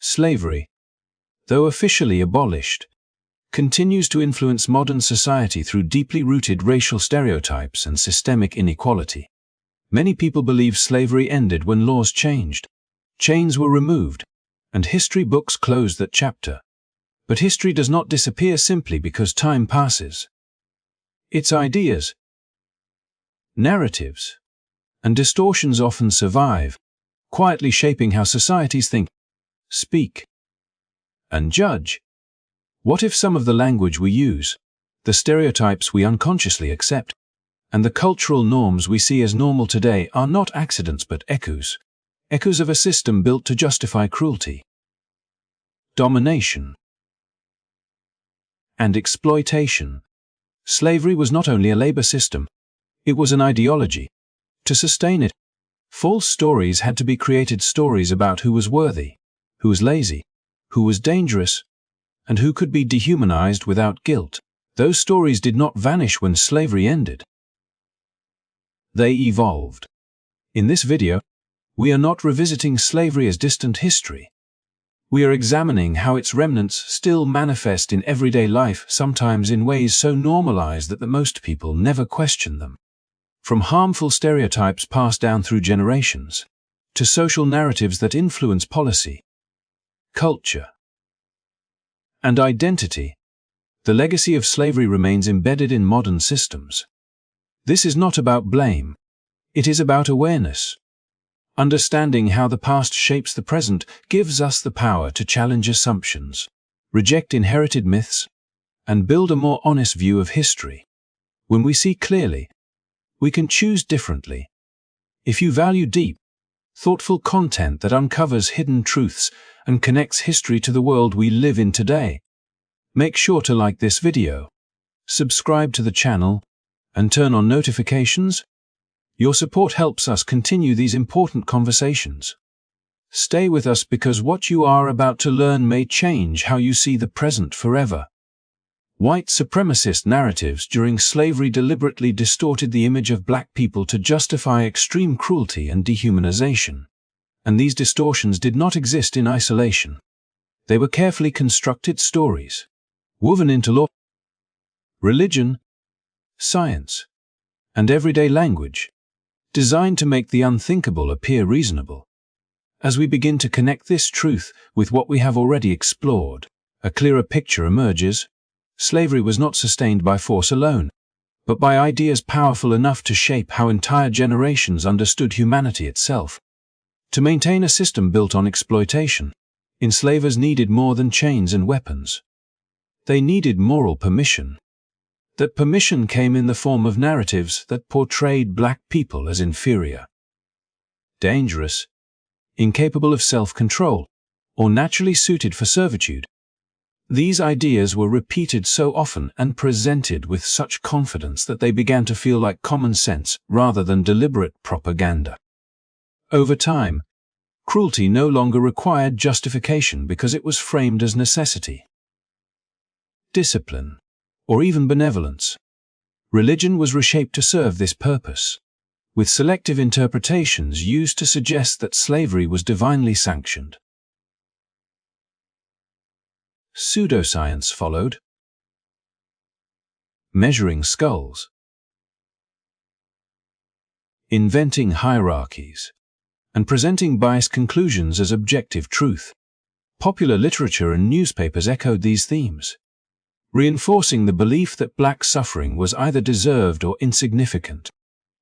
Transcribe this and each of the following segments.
Slavery, though officially abolished, continues to influence modern society through deeply rooted racial stereotypes and systemic inequality. Many people believe slavery ended when laws changed, chains were removed, and history books closed that chapter. But history does not disappear simply because time passes. Its ideas, narratives, and distortions often survive, quietly shaping how societies think, speak, and judge. What if some of the language we use, the stereotypes we unconsciously accept, and the cultural norms we see as normal today are not accidents but echoes of a system built to justify cruelty, domination, and exploitation? Slavery was not only a labor system, it was an ideology. To sustain it, false stories had to be created, stories about who was worthy, who was lazy, who was dangerous, and who could be dehumanized without guilt. Those stories did not vanish when slavery ended. They evolved. In this video, we are not revisiting slavery as distant history. We are examining how its remnants still manifest in everyday life, sometimes in ways so normalized that most people never question them. From harmful stereotypes passed down through generations, to social narratives that influence policy, culture, and identity, the legacy of slavery remains embedded in modern systems. This is not about blame. It is about awareness. Understanding how the past shapes the present gives us the power to challenge assumptions, reject inherited myths, and build a more honest view of history. When we see clearly, we can choose differently. If you value deep, thoughtful content that uncovers hidden truths and connects history to the world we live in today, make sure to like this video, subscribe to the channel, and turn on notifications. Your support helps us continue these important conversations. Stay with us because what you are about to learn may change how you see the present forever. White supremacist narratives during slavery deliberately distorted the image of black people to justify extreme cruelty and dehumanization. And these distortions did not exist in isolation. They were carefully constructed stories, woven into law, religion, science, and everyday language, designed to make the unthinkable appear reasonable. As we begin to connect this truth with what we have already explored, a clearer picture emerges. Slavery was not sustained by force alone, but by ideas powerful enough to shape how entire generations understood humanity itself. To maintain a system built on exploitation, enslavers needed more than chains and weapons. They needed moral permission. That permission came in the form of narratives that portrayed black people as inferior, dangerous, incapable of self-control, or naturally suited for servitude. These ideas were repeated so often and presented with such confidence that they began to feel like common sense rather than deliberate propaganda. Over time, cruelty no longer required justification because it was framed as necessity, discipline, or even benevolence. Religion was reshaped to serve this purpose, with selective interpretations used to suggest that slavery was divinely sanctioned. Pseudoscience followed, measuring skulls, inventing hierarchies, and presenting biased conclusions as objective truth. Popular literature and newspapers echoed these themes, reinforcing the belief that black suffering was either deserved or insignificant.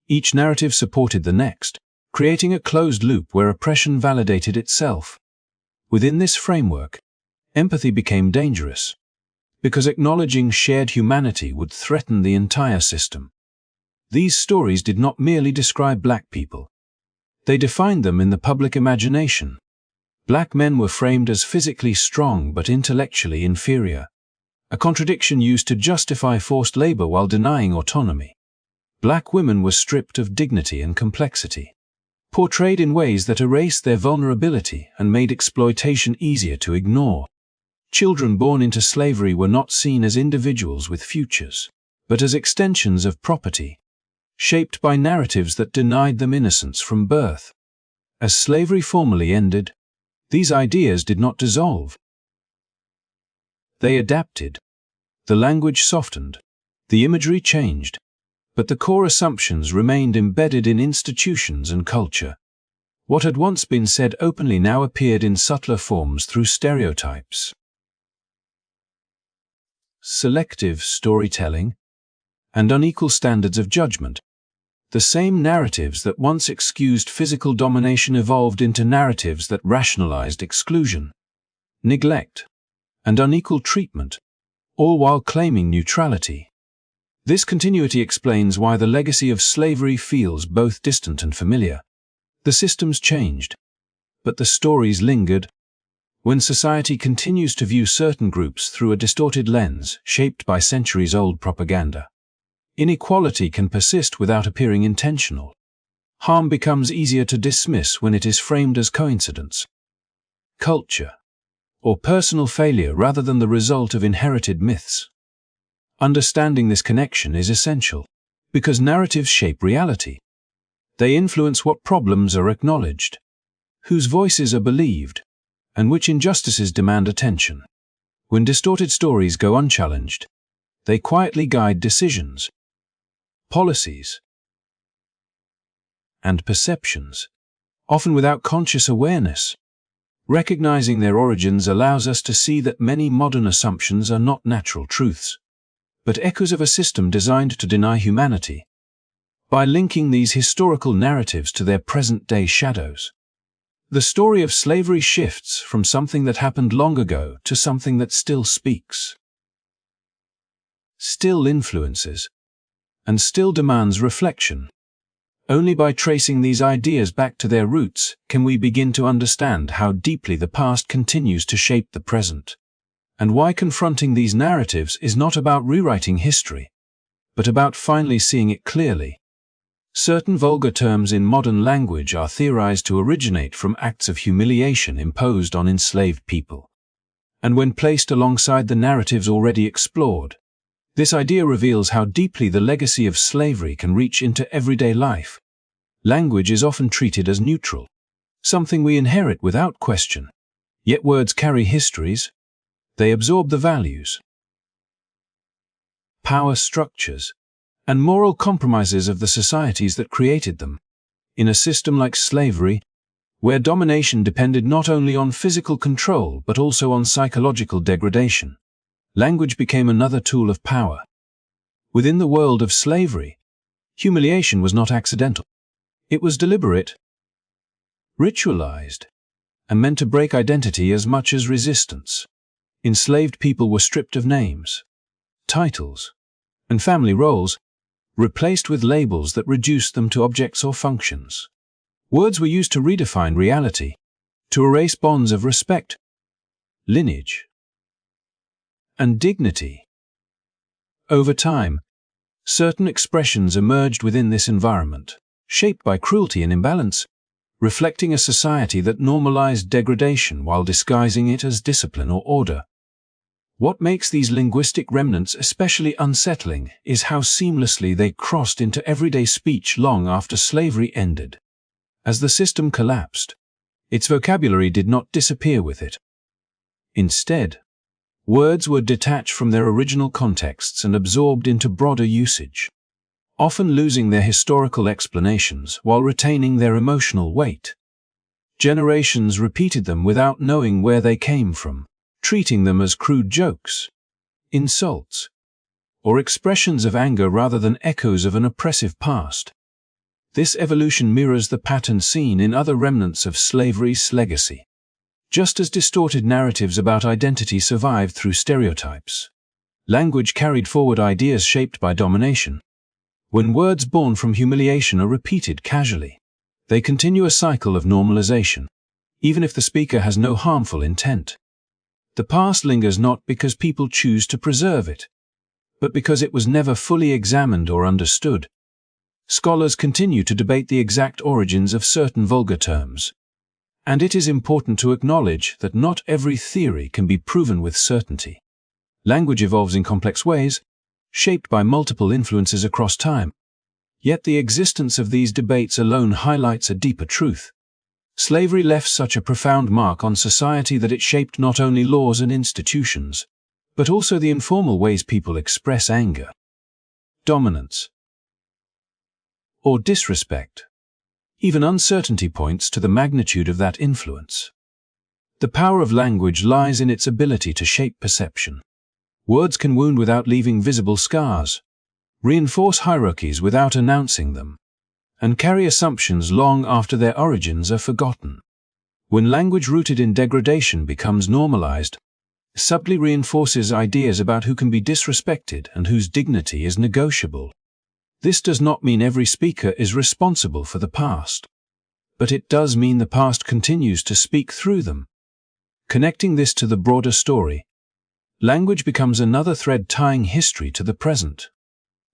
Each narrative supported the next, creating a closed loop where oppression validated itself. Within this framework, empathy became dangerous, because acknowledging shared humanity would threaten the entire system. These stories did not merely describe black people. They defined them in the public imagination. Black men were framed as physically strong but intellectually inferior, a contradiction used to justify forced labor while denying autonomy. Black women were stripped of dignity and complexity, portrayed in ways that erased their vulnerability and made exploitation easier to ignore. Children born into slavery were not seen as individuals with futures, but as extensions of property, shaped by narratives that denied them innocence from birth. As slavery formally ended, These ideas did not dissolve. They adapted. The language softened. The imagery changed. But the core assumptions remained embedded in institutions and culture. What had once been said openly now appeared in subtler forms through stereotypes. Selective storytelling and unequal standards of judgment. The same narratives that once excused physical domination evolved into narratives that rationalized exclusion, neglect, and unequal treatment, all while claiming neutrality. This continuity explains why the legacy of slavery feels both distant and familiar. The systems changed, but the stories lingered. When society continues to view certain groups through a distorted lens shaped by centuries-old propaganda, inequality can persist without appearing intentional. Harm becomes easier to dismiss when it is framed as coincidence, culture, or personal failure rather than the result of inherited myths. Understanding this connection is essential, because narratives shape reality. They influence what problems are acknowledged, whose voices are believed, and which injustices demand attention. When distorted stories go unchallenged, they quietly guide decisions, policies, and perceptions, often without conscious awareness. Recognizing their origins allows us to see that many modern assumptions are not natural truths, but echoes of a system designed to deny humanity. By linking these historical narratives to their present-day shadows, the story of slavery shifts from something that happened long ago to something that still speaks, still influences, and still demands reflection. Only by tracing these ideas back to their roots can we begin to understand how deeply the past continues to shape the present, and why confronting these narratives is not about rewriting history, but about finally seeing it clearly. Certain vulgar terms in modern language are theorized to originate from acts of humiliation imposed on enslaved people. And when placed alongside the narratives already explored, this idea reveals how deeply the legacy of slavery can reach into everyday life. Language is often treated as neutral, something we inherit without question. Yet words carry histories. They absorb the values, power structures, and moral compromises of the societies that created them. In a system like slavery, where domination depended not only on physical control but also on psychological degradation, language became another tool of power. Within the world of slavery, humiliation was not accidental. It was deliberate, ritualized, and meant to break identity as much as resistance. Enslaved people were stripped of names, titles, and family roles, replaced with labels that reduced them to objects or functions. Words were used to redefine reality, to erase bonds of respect, lineage, and dignity. Over time, certain expressions emerged within this environment, shaped by cruelty and imbalance, reflecting a society that normalized degradation while disguising it as discipline or order. What makes these linguistic remnants especially unsettling is how seamlessly they crossed into everyday speech long after slavery ended. As the system collapsed, its vocabulary did not disappear with it. Instead, words were detached from their original contexts and absorbed into broader usage, often losing their historical explanations while retaining their emotional weight. Generations repeated them without knowing where they came from, treating them as crude jokes, insults, or expressions of anger rather than echoes of an oppressive past. This evolution mirrors the pattern seen in other remnants of slavery's legacy. Just as distorted narratives about identity survived through stereotypes, language carried forward ideas shaped by domination. When words born from humiliation are repeated casually, they continue a cycle of normalization, even if the speaker has no harmful intent. The past lingers not because people choose to preserve it, but because it was never fully examined or understood. Scholars continue to debate the exact origins of certain vulgar terms, and it is important to acknowledge that not every theory can be proven with certainty. Language evolves in complex ways, shaped by multiple influences across time. Yet the existence of these debates alone highlights a deeper truth. Slavery left such a profound mark on society that it shaped not only laws and institutions, but also the informal ways people express anger, dominance, or disrespect. Even uncertainty points to the magnitude of that influence. The power of language lies in its ability to shape perception. Words can wound without leaving visible scars, reinforce hierarchies without announcing them, and carry assumptions long after their origins are forgotten. When language rooted in degradation becomes normalized, it subtly reinforces ideas about who can be disrespected and whose dignity is negotiable. This does not mean every speaker is responsible for the past, but it does mean the past continues to speak through them. Connecting this to the broader story, language becomes another thread tying history to the present.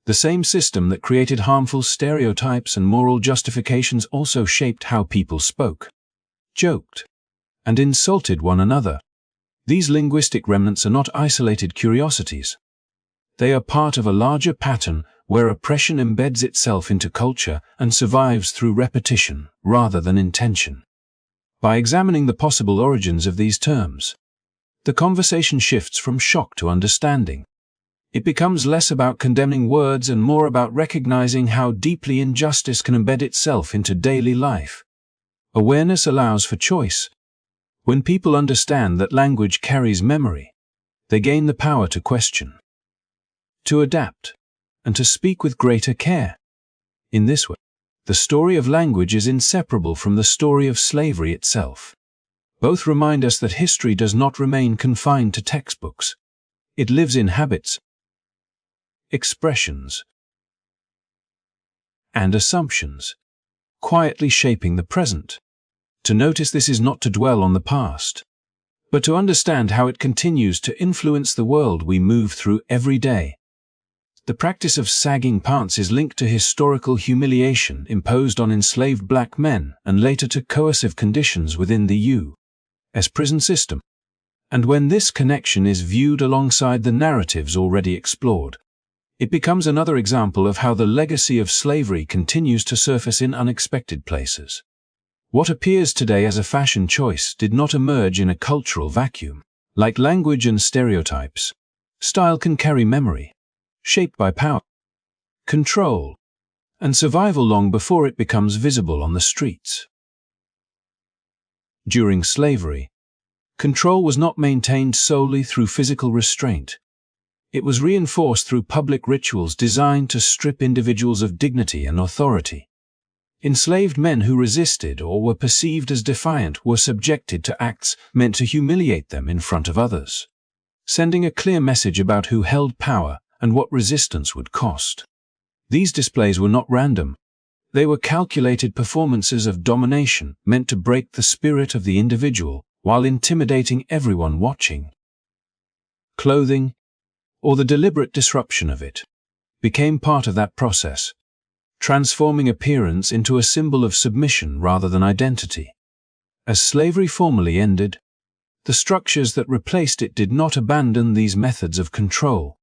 The same system that created harmful stereotypes and moral justifications also shaped how people spoke, joked, and insulted one another. These linguistic remnants are not isolated curiosities. They are part of a larger pattern where oppression embeds itself into culture and survives through repetition rather than intention. By examining the possible origins of these terms, the conversation shifts from shock to understanding. It becomes less about condemning words and more about recognizing how deeply injustice can embed itself into daily life. Awareness allows for choice. When people understand that language carries memory, they gain the power to question, to adapt, and to speak with greater care. In this way, the story of language is inseparable from the story of slavery itself. Both remind us that history does not remain confined to textbooks. It lives in habits, expressions, and assumptions, quietly shaping the present. To notice this is not to dwell on the past, but to understand how it continues to influence the world we move through every day. The practice of sagging pants is linked to historical humiliation imposed on enslaved black men and later to coercive conditions within the U.S. prison system. And when this connection is viewed alongside the narratives already explored, it becomes another example of how the legacy of slavery continues to surface in unexpected places. What appears today as a fashion choice did not emerge in a cultural vacuum. Like language and stereotypes, style can carry memory, shaped by power, control, and survival long before it becomes visible on the streets. During slavery, control was not maintained solely through physical restraint. It was reinforced through public rituals designed to strip individuals of dignity and authority. Enslaved men who resisted or were perceived as defiant were subjected to acts meant to humiliate them in front of others, sending a clear message about who held power and what resistance would cost. These displays were not random. They were calculated performances of domination meant to break the spirit of the individual while intimidating everyone watching. Clothing, or the deliberate disruption of it, became part of that process, transforming appearance into a symbol of submission rather than identity. As slavery formally ended, the structures that replaced it did not abandon these methods of control.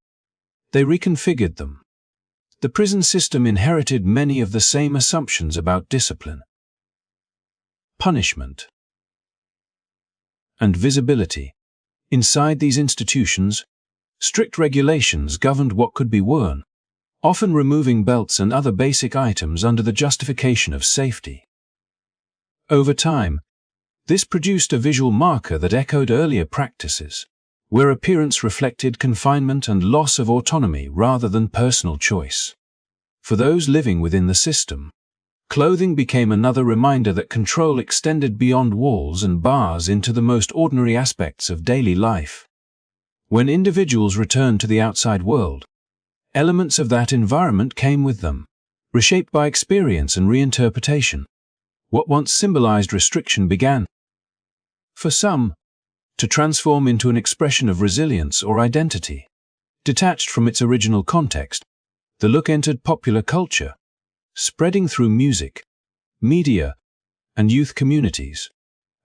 They reconfigured them. The prison system inherited many of the same assumptions about discipline, punishment, and visibility. Inside these institutions, strict regulations governed what could be worn, often removing belts and other basic items under the justification of safety. Over time, this produced a visual marker that echoed earlier practices, where appearance reflected confinement and loss of autonomy rather than personal choice. For those living within the system, clothing became another reminder that control extended beyond walls and bars into the most ordinary aspects of daily life. When individuals returned to the outside world, elements of that environment came with them, reshaped by experience and reinterpretation. What once symbolized restriction began, for some, to transform into an expression of resilience or identity. Detached from its original context, the look entered popular culture, spreading through music, media, and youth communities.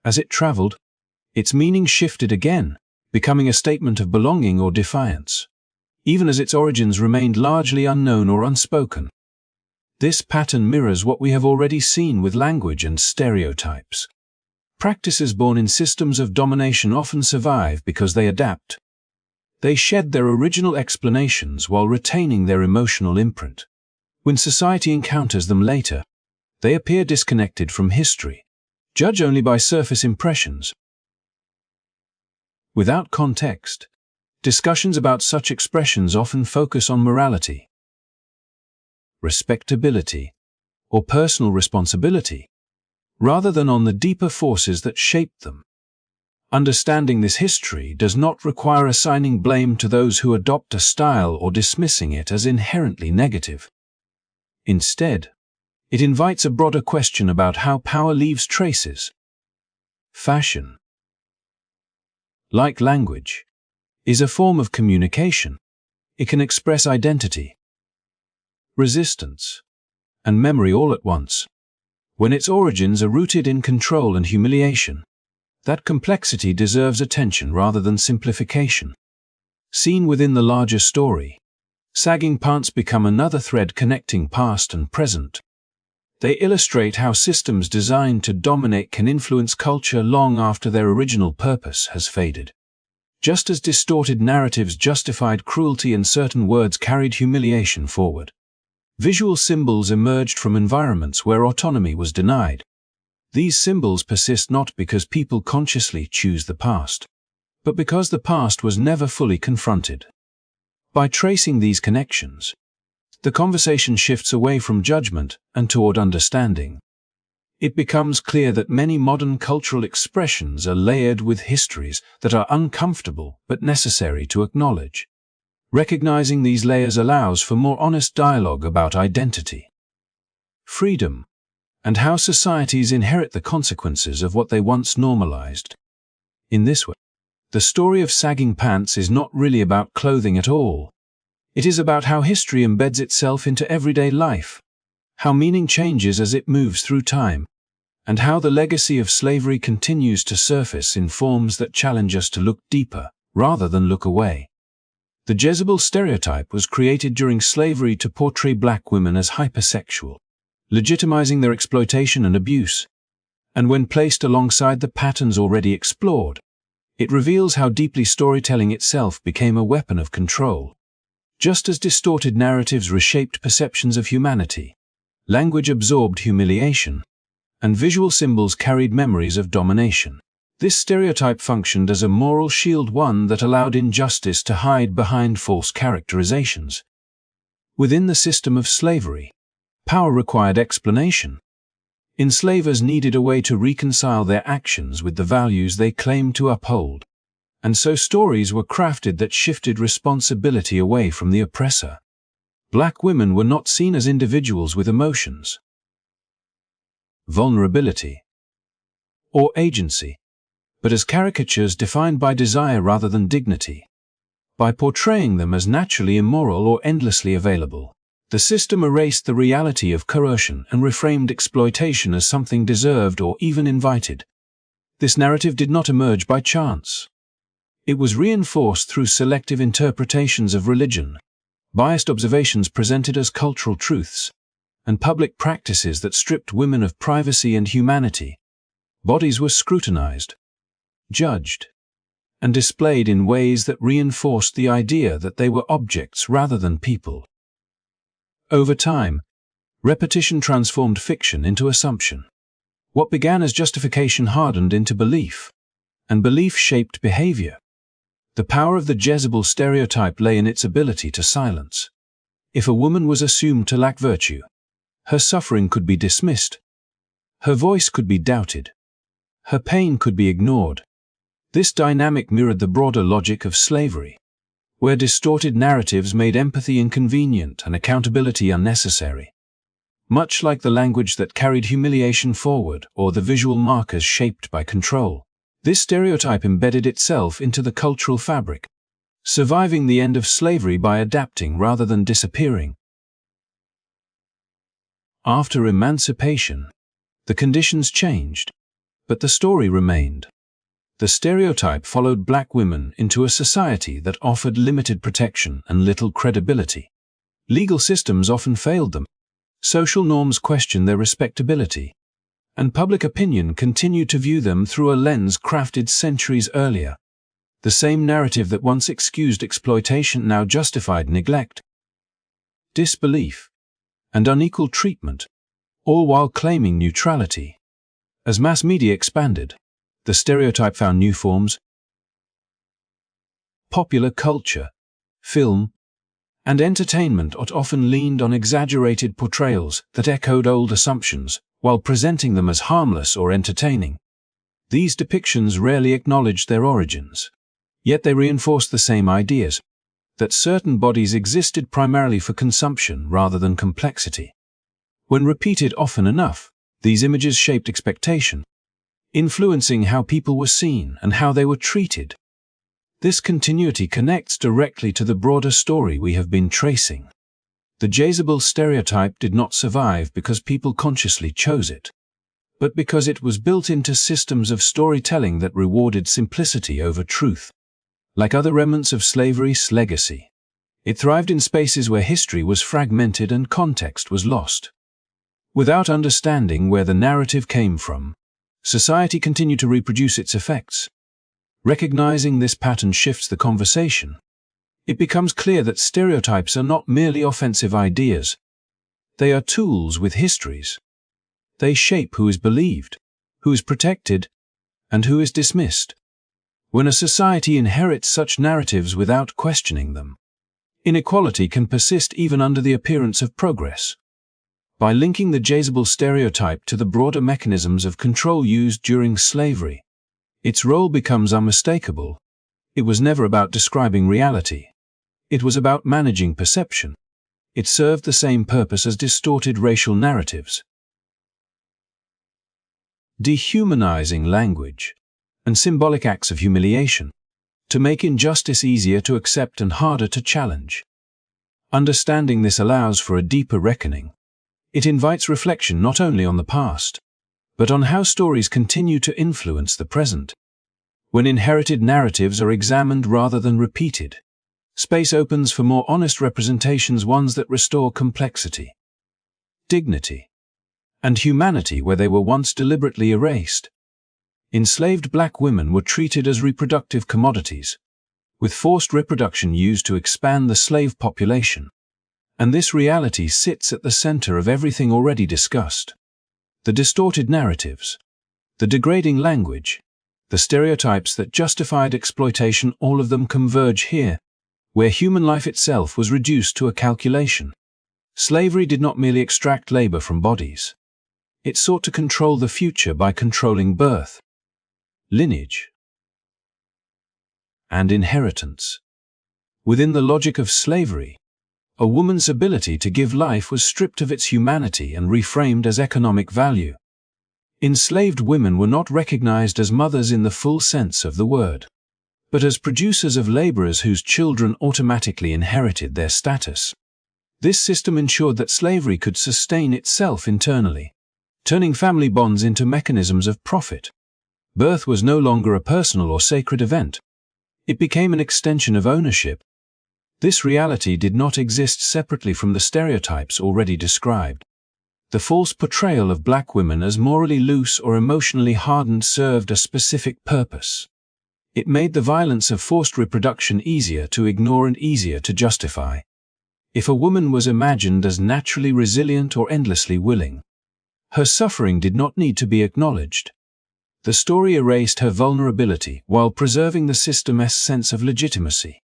As it traveled, its meaning shifted again, becoming a statement of belonging or defiance, even as its origins remained largely unknown or unspoken. This pattern mirrors what we have already seen with language and stereotypes. Practices born in systems of domination often survive because they adapt. They shed their original explanations while retaining their emotional imprint. When society encounters them later, they appear disconnected from history, judged only by surface impressions. Without context, discussions about such expressions often focus on morality, respectability, or personal responsibility, rather than on the deeper forces that shaped them. Understanding this history does not require assigning blame to those who adopt a style or dismissing it as inherently negative. Instead, it invites a broader question about how power leaves traces. Fashion, like language, is a form of communication. It can express identity, resistance, and memory all at once. When its origins are rooted in control and humiliation, that complexity deserves attention rather than simplification. Seen within the larger story, sagging pants become another thread connecting past and present. They illustrate how systems designed to dominate can influence culture long after their original purpose has faded. Just as distorted narratives justified cruelty and certain words carried humiliation forward, visual symbols emerged from environments where autonomy was denied. These symbols persist not because people consciously choose the past, but because the past was never fully confronted. By tracing these connections, the conversation shifts away from judgment and toward understanding. It becomes clear that many modern cultural expressions are layered with histories that are uncomfortable but necessary to acknowledge. Recognizing these layers allows for more honest dialogue about identity, freedom, and how societies inherit the consequences of what they once normalized. In this way, the story of sagging pants is not really about clothing at all. It is about how history embeds itself into everyday life, how meaning changes as it moves through time, and how the legacy of slavery continues to surface in forms that challenge us to look deeper, rather than look away. The Jezebel stereotype was created during slavery to portray black women as hypersexual, legitimizing their exploitation and abuse. And when placed alongside the patterns already explored, it reveals how deeply storytelling itself became a weapon of control. Just as distorted narratives reshaped perceptions of humanity, language absorbed humiliation, and visual symbols carried memories of domination. This stereotype functioned as a moral shield, one that allowed injustice to hide behind false characterizations. Within the system of slavery, power required explanation. Enslavers needed a way to reconcile their actions with the values they claimed to uphold, and so stories were crafted that shifted responsibility away from the oppressor. Black women were not seen as individuals with emotions, vulnerability, or agency, but as caricatures defined by desire rather than dignity. By portraying them as naturally immoral or endlessly available, the system erased the reality of coercion and reframed exploitation as something deserved or even invited. This narrative did not emerge by chance. It was reinforced through selective interpretations of religion, biased observations presented as cultural truths, and public practices that stripped women of privacy and humanity. Bodies were scrutinized, judged, and displayed in ways that reinforced the idea that they were objects rather than people. Over time, repetition transformed fiction into assumption. What began as justification hardened into belief, and belief shaped behavior. The power of the Jezebel stereotype lay in its ability to silence. If a woman was assumed to lack virtue, her suffering could be dismissed, her voice could be doubted, her pain could be ignored. This dynamic mirrored the broader logic of slavery, where distorted narratives made empathy inconvenient and accountability unnecessary. Much like the language that carried humiliation forward or the visual markers shaped by control, this stereotype embedded itself into the cultural fabric, surviving the end of slavery by adapting rather than disappearing. After emancipation, the conditions changed, but the story remained. The stereotype followed black women into a society that offered limited protection and little credibility. Legal systems often failed them. Social norms questioned their respectability, and public opinion continued to view them through a lens crafted centuries earlier. The same narrative that once excused exploitation now justified neglect, disbelief, and unequal treatment, all while claiming neutrality. As mass media expanded, the stereotype found new forms. Popular culture, film, and entertainment often leaned on exaggerated portrayals that echoed old assumptions, while presenting them as harmless or entertaining. These depictions rarely acknowledged their origins, yet they reinforced the same ideas, that certain bodies existed primarily for consumption rather than complexity. When repeated often enough, these images shaped expectation, influencing how people were seen and how they were treated. This continuity connects directly to the broader story we have been tracing. The Jezebel stereotype did not survive because people consciously chose it, but because it was built into systems of storytelling that rewarded simplicity over truth. Like other remnants of slavery's legacy, it thrived in spaces where history was fragmented and context was lost. Without understanding where the narrative came from, society continued to reproduce its effects. Recognizing this pattern shifts the conversation. It becomes clear that stereotypes are not merely offensive ideas. They are tools with histories. They shape who is believed, who is protected, and who is dismissed. When a society inherits such narratives without questioning them, inequality can persist even under the appearance of progress. By linking the Jezebel stereotype to the broader mechanisms of control used during slavery, its role becomes unmistakable. It was never about describing reality. It was about managing perception. It served the same purpose as distorted racial narratives. Dehumanizing language and symbolic acts of humiliation to make injustice easier to accept and harder to challenge. Understanding this allows for a deeper reckoning. It invites reflection not only on the past, but on how stories continue to influence the present. When inherited narratives are examined rather than repeated, space opens for more honest representations, ones that restore complexity, dignity, and humanity where they were once deliberately erased. Enslaved black women were treated as reproductive commodities, with forced reproduction used to expand the slave population. And this reality sits at the center of everything already discussed. The distorted narratives, the degrading language, the stereotypes that justified exploitation, all of them converge here, where human life itself was reduced to a calculation. Slavery did not merely extract labor from bodies. It sought to control the future by controlling birth, lineage, and inheritance. Within the logic of slavery, a woman's ability to give life was stripped of its humanity and reframed as economic value. Enslaved women were not recognized as mothers in the full sense of the word, but as producers of laborers whose children automatically inherited their status. This system ensured that slavery could sustain itself internally, turning family bonds into mechanisms of profit. Birth was no longer a personal or sacred event. It became an extension of ownership. This reality did not exist separately from the stereotypes already described. The false portrayal of black women as morally loose or emotionally hardened served a specific purpose. It made the violence of forced reproduction easier to ignore and easier to justify. If a woman was imagined as naturally resilient or endlessly willing, her suffering did not need to be acknowledged. The story erased her vulnerability while preserving the system's sense of legitimacy.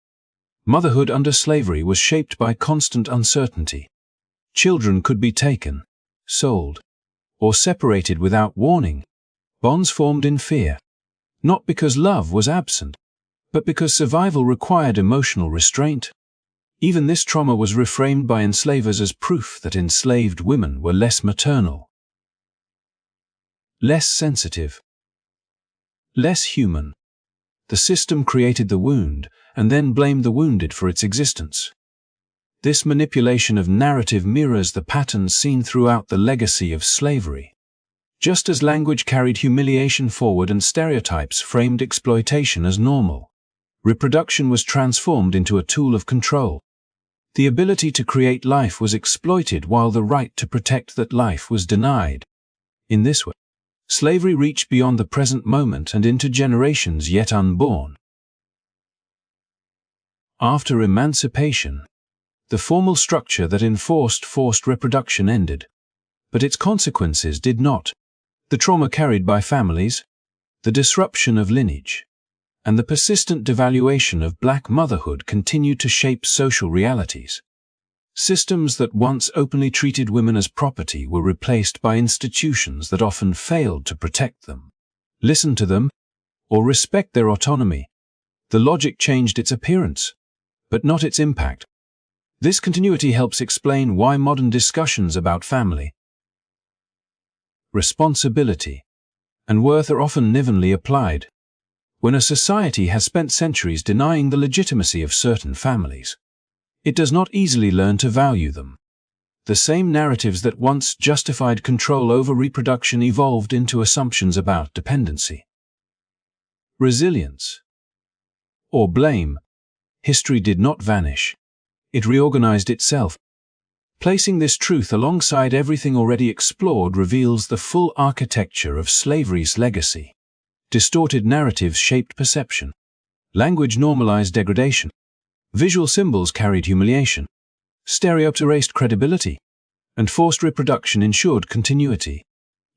Motherhood under slavery was shaped by constant uncertainty. Children could be taken, sold, or separated without warning. Bonds formed in fear, not because love was absent, but because survival required emotional restraint. Even this trauma was reframed by enslavers as proof that enslaved women were less maternal, less sensitive, less human. The system created the wound and then blamed the wounded for its existence. This manipulation of narrative mirrors the patterns seen throughout the legacy of slavery. Just as language carried humiliation forward and stereotypes framed exploitation as normal, reproduction was transformed into a tool of control. The ability to create life was exploited while the right to protect that life was denied. In this way, Slavery reached beyond the present moment and into generations yet unborn. After emancipation, the formal structure that enforced forced reproduction ended, but its consequences did not. The trauma carried by families, the disruption of lineage, and the persistent devaluation of black motherhood continued to shape social realities. Systems that once openly treated women as property were replaced by institutions that often failed to protect them, listen to them, or respect their autonomy. The logic changed its appearance, but not its impact. This continuity helps explain why modern discussions about family, responsibility, and worth are often unevenly applied. When a society has spent centuries denying the legitimacy of certain families, it does not easily learn to value them. The same narratives that once justified control over reproduction evolved into assumptions about dependency, resilience, or blame. History did not vanish. It reorganized itself. Placing this truth alongside everything already explored reveals the full architecture of slavery's legacy. Distorted narratives shaped perception. Language normalized degradation. Visual symbols carried humiliation. Stereotypes erased credibility. And forced reproduction ensured continuity.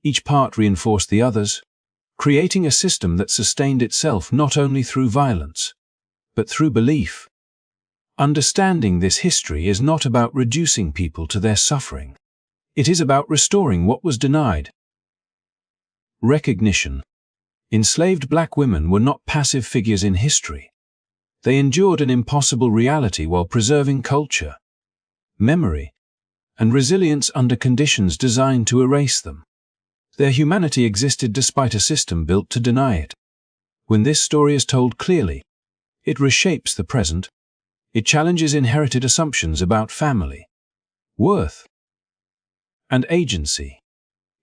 Each part reinforced the others, creating a system that sustained itself not only through violence, but through belief. Understanding this history is not about reducing people to their suffering. It is about restoring what was denied. Recognition. Enslaved black women were not passive figures in history. They endured an impossible reality while preserving culture, memory, and resilience under conditions designed to erase them. Their humanity existed despite a system built to deny it. When this story is told clearly, it reshapes the present. It challenges inherited assumptions about family, worth, and agency.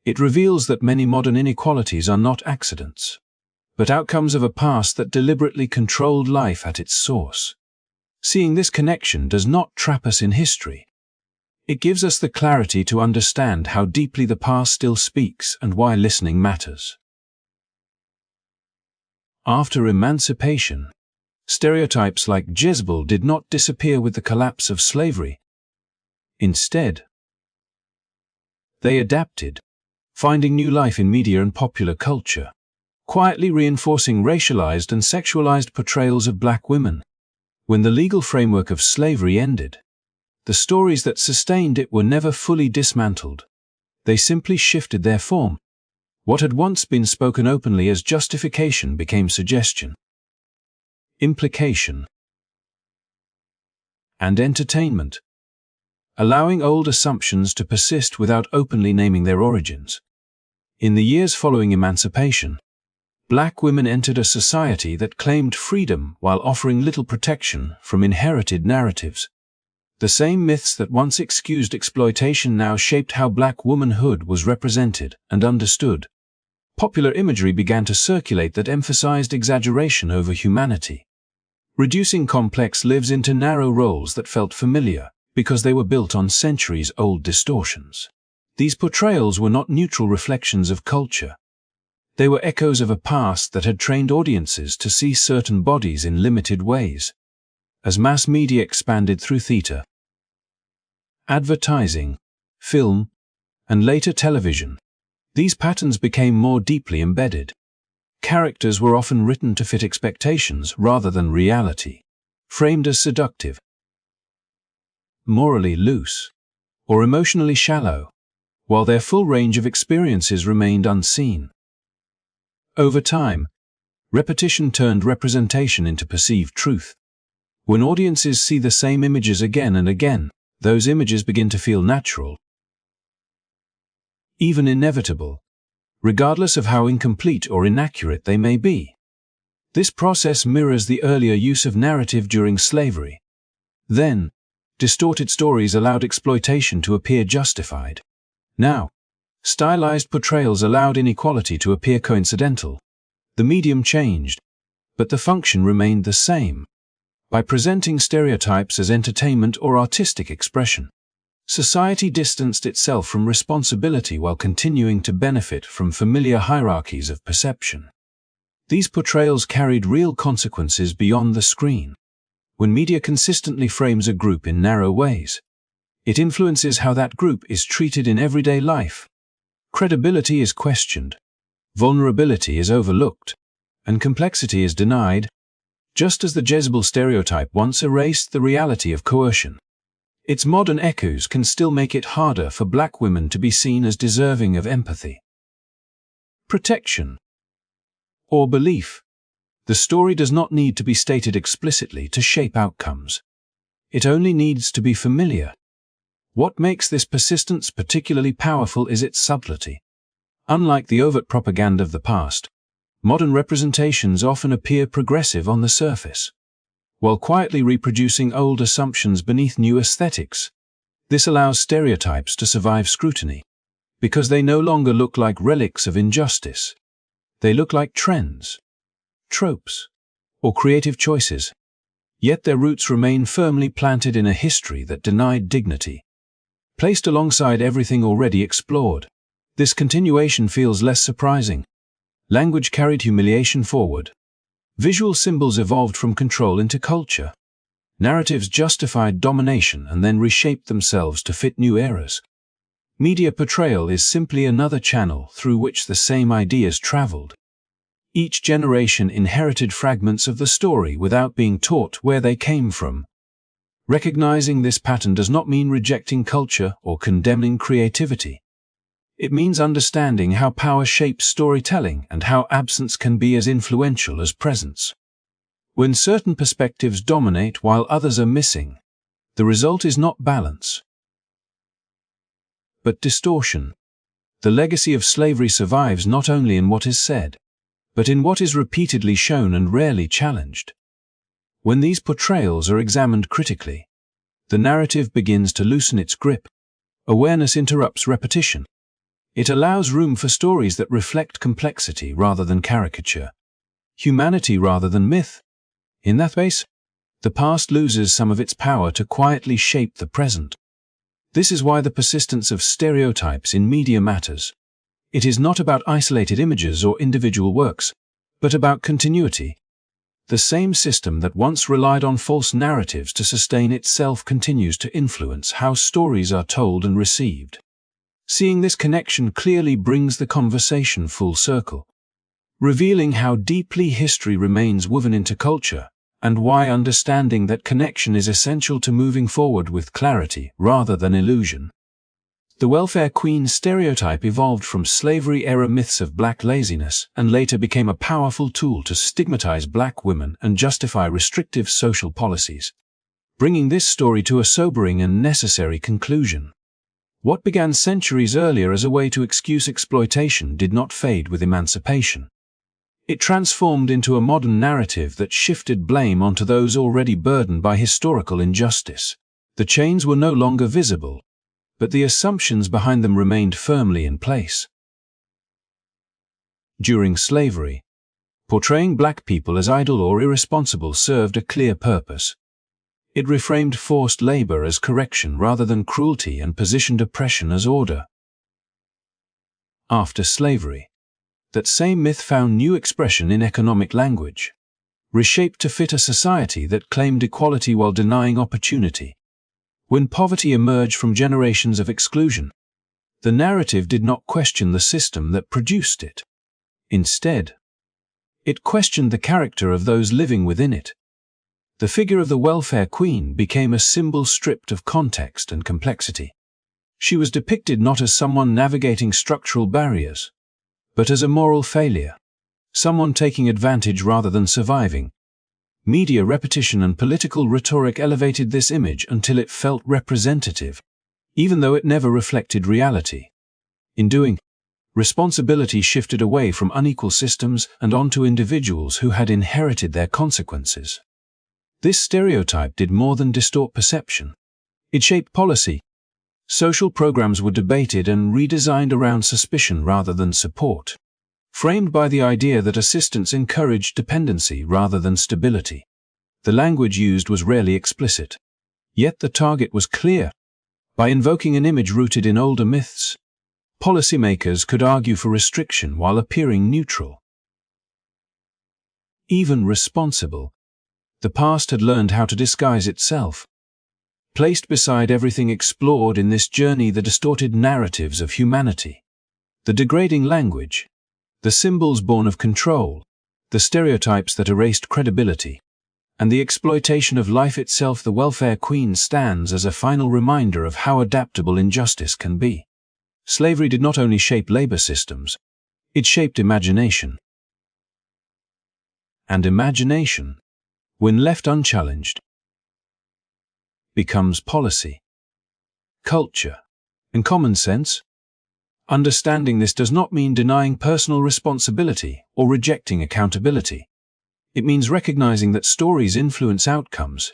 It reveals that many modern inequalities are not accidents, but outcomes of a past that deliberately controlled life at its source. Seeing this connection does not trap us in history. It gives us the clarity to understand how deeply the past still speaks and why listening matters. After emancipation, stereotypes like Jezebel did not disappear with the collapse of slavery. Instead, they adapted, finding new life in media and popular culture, quietly reinforcing racialized and sexualized portrayals of black women. When the legal framework of slavery ended, the stories that sustained it were never fully dismantled. They simply shifted their form. What had once been spoken openly as justification became suggestion, implication, and entertainment, allowing old assumptions to persist without openly naming their origins. In the years following emancipation, black women entered a society that claimed freedom while offering little protection from inherited narratives. The same myths that once excused exploitation now shaped how black womanhood was represented and understood. Popular imagery began to circulate that emphasized exaggeration over humanity, reducing complex lives into narrow roles that felt familiar because they were built on centuries-old distortions. These portrayals were not neutral reflections of culture. They were echoes of a past that had trained audiences to see certain bodies in limited ways. As mass media expanded through theater, advertising, film, and later television, these patterns became more deeply embedded. Characters were often written to fit expectations rather than reality, framed as seductive, morally loose, or emotionally shallow, while their full range of experiences remained unseen. Over time, repetition turned representation into perceived truth. When audiences see the same images again and again, those images begin to feel natural, even inevitable, regardless of how incomplete or inaccurate they may be. This process mirrors the earlier use of narrative during slavery. Then, distorted stories allowed exploitation to appear justified. Now, stylized portrayals allowed inequality to appear coincidental. The medium changed, but the function remained the same. By presenting stereotypes as entertainment or artistic expression, Society distanced itself from responsibility while continuing to benefit from familiar hierarchies of perception. These portrayals carried real consequences beyond the screen. When media consistently frames a group in narrow ways, it influences how that group is treated in everyday life. Credibility is questioned, vulnerability is overlooked, and complexity is denied, just as the Jezebel stereotype once erased the reality of coercion. Its modern echoes can still make it harder for black women to be seen as deserving of empathy. Protection or belief. The story does not need to be stated explicitly to shape outcomes. It only needs to be familiar. What makes this persistence particularly powerful is its subtlety. Unlike the overt propaganda of the past, modern representations often appear progressive on the surface, while quietly reproducing old assumptions beneath new aesthetics. This allows stereotypes to survive scrutiny, because they no longer look like relics of injustice. They look like trends, tropes, or creative choices, yet their roots remain firmly planted in a history that denied dignity. Placed alongside everything already explored, this continuation feels less surprising. Language carried humiliation forward. Visual symbols evolved from control into culture. Narratives justified domination and then reshaped themselves to fit new eras. Media portrayal is simply another channel through which the same ideas traveled. Each generation inherited fragments of the story without being taught where they came from. Recognizing this pattern does not mean rejecting culture or condemning creativity. It means understanding how power shapes storytelling and how absence can be as influential as presence. When certain perspectives dominate while others are missing, the result is not balance, but distortion. The legacy of slavery survives not only in what is said, but in what is repeatedly shown and rarely challenged. When these portrayals are examined critically, the narrative begins to loosen its grip. Awareness interrupts repetition. It allows room for stories that reflect complexity rather than caricature, humanity rather than myth. In that space, the past loses some of its power to quietly shape the present. This is why the persistence of stereotypes in media matters. It is not about isolated images or individual works, but about continuity. The same system that once relied on false narratives to sustain itself continues to influence how stories are told and received. Seeing this connection clearly brings the conversation full circle, revealing how deeply history remains woven into culture, and why understanding that connection is essential to moving forward with clarity rather than illusion. The welfare queen stereotype evolved from slavery-era myths of black laziness and later became a powerful tool to stigmatize black women and justify restrictive social policies, bringing this story to a sobering and necessary conclusion. What began centuries earlier as a way to excuse exploitation did not fade with emancipation. It transformed into a modern narrative that shifted blame onto those already burdened by historical injustice. The chains were no longer visible, but the assumptions behind them remained firmly in place. During slavery, portraying black people as idle or irresponsible served a clear purpose. It reframed forced labor as correction rather than cruelty and positioned oppression as order. After slavery, that same myth found new expression in economic language, reshaped to fit a society that claimed equality while denying opportunity. When poverty emerged from generations of exclusion, the narrative did not question the system that produced it. Instead, it questioned the character of those living within it. The figure of the welfare queen became a symbol stripped of context and complexity. She was depicted not as someone navigating structural barriers, but as a moral failure, someone taking advantage rather than surviving. Media repetition and political rhetoric elevated this image until it felt representative, even though it never reflected reality. In doing, responsibility shifted away from unequal systems and onto individuals who had inherited their consequences. This stereotype did more than distort perception. It shaped policy. Social programs were debated and redesigned around suspicion rather than support, framed by the idea that assistance encouraged dependency rather than stability. The language used was rarely explicit, yet the target was clear: By invoking an image rooted in older myths, policymakers could argue for restriction while appearing neutral. Even responsible, the past had learned how to disguise itself. Placed beside everything explored in this journey the distorted narratives of humanity, the degrading language, the symbols born of control, the stereotypes that erased credibility, and the exploitation of life itself. The welfare queen stands as a final reminder of how adaptable injustice can be. Slavery did not only shape labor systems, it shaped imagination. And imagination, when left unchallenged, becomes policy, culture, and common sense. Understanding this does not mean denying personal responsibility or rejecting accountability. It means recognizing that stories influence outcomes.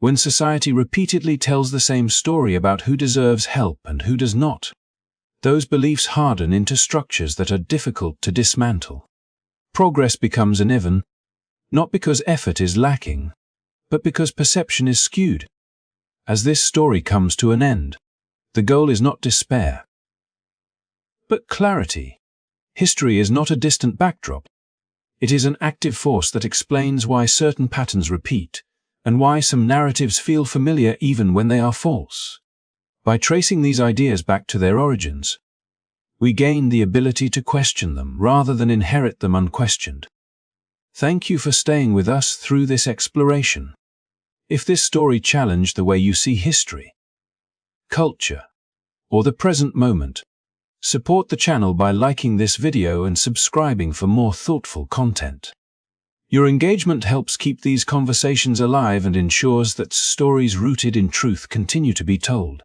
When society repeatedly tells the same story about who deserves help and who does not, those beliefs harden into structures that are difficult to dismantle. Progress becomes uneven, not because effort is lacking, but because perception is skewed. As this story comes to an end, the goal is not despair, but clarity. History is not a distant backdrop. It is an active force that explains why certain patterns repeat, and why some narratives feel familiar even when they are false. By tracing these ideas back to their origins, we gain the ability to question them rather than inherit them unquestioned. Thank you for staying with us through this exploration. If this story challenged the way you see history, culture, or the present moment, support the channel by liking this video and subscribing for more thoughtful content. Your engagement helps keep these conversations alive and ensures that stories rooted in truth continue to be told.